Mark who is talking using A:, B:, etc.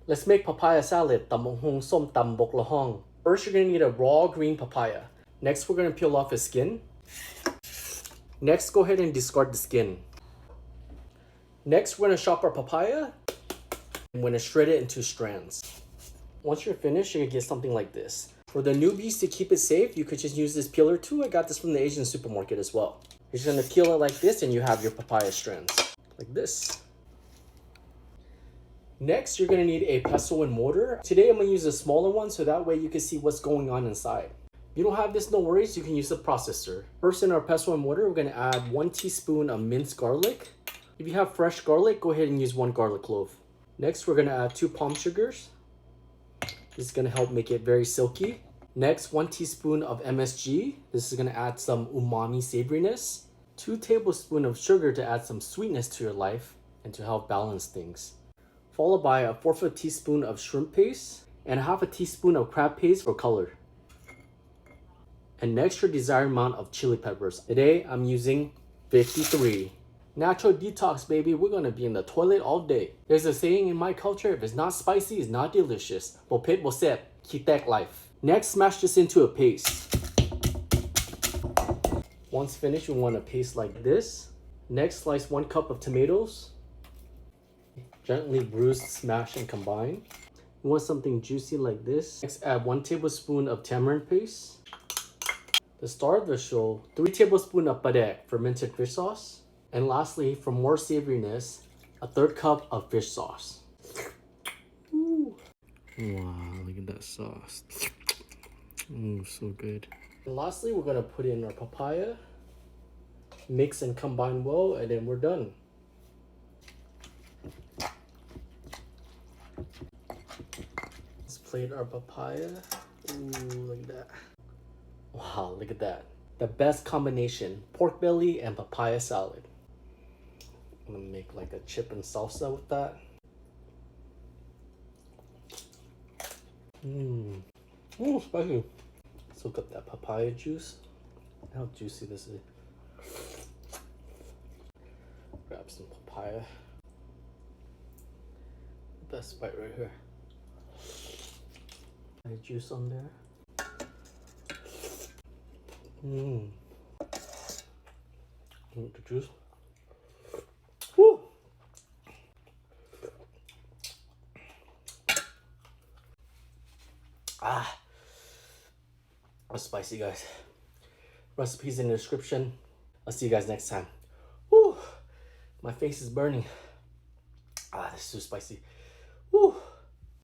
A: Let's make papaya salad, tam Hoong som tam bok la Hoong. First, you're gonna need a raw green papaya. Next, we're gonna peel off the skin. Next, go ahead and discard the skin. Next, we're gonna chop our papaya. I'm gonna shred it into strands. Once you're finished, you're gonna get something like this. For the newbies, to keep it safe, you could just use this peeler too. I got this from the Asian supermarket as well. You're just gonna peel it like this and you have your papaya strands, like this. Next, you're gonna need a pestle and mortar. Today, I'm gonna use a smaller one so that way you can see what's going on inside. If you don't have this, no worries, you can use a processor. First, in our pestle and mortar, we're gonna add 1 teaspoon of minced garlic. If you have fresh garlic, go ahead and use 1 garlic clove. Next, we're gonna add 2 palm sugars. This is gonna help make it very silky. Next, 1 teaspoon of MSG. This is gonna add some umami savoriness. 2 tablespoons of sugar to add some sweetness to your life and to help balance things. Followed by a 1/4 teaspoon of shrimp paste and 1/2 teaspoon of crab paste for color. And next, your desired amount of chili peppers. Today, I'm using 53. Natural detox, baby. We're gonna be in the toilet all day. There's a saying in my culture, if it's not spicy, it's not delicious. Bo pit bo sep, kitek life. Next, smash this into a paste. Once finished, you want a paste like this. Next, slice 1 cup of tomatoes. Gently bruise, smash, and combine. You want something juicy like this. Next, add 1 tablespoon of tamarind paste. To start the show, 3 tablespoons of padek, fermented fish sauce. And lastly, for more savoriness, a 1/3 cup of fish sauce. Ooh. Wow, look at that sauce. So good. And lastly, we're gonna put in our papaya, mix and combine well, and then we're done. Let's plate our papaya. Ooh, look at that. Wow, look at that. The best combination, pork belly and papaya salad. I'm gonna make like a chip and salsa with that. Ooh, spicy. Soak up that papaya juice. How juicy this is. Grab some papaya. Best bite right here. Papaya juice on there. The juice. Woo! That's spicy, guys. Recipes in the description. I'll see you guys next time. Woo! My face is burning. This is too spicy. Woo!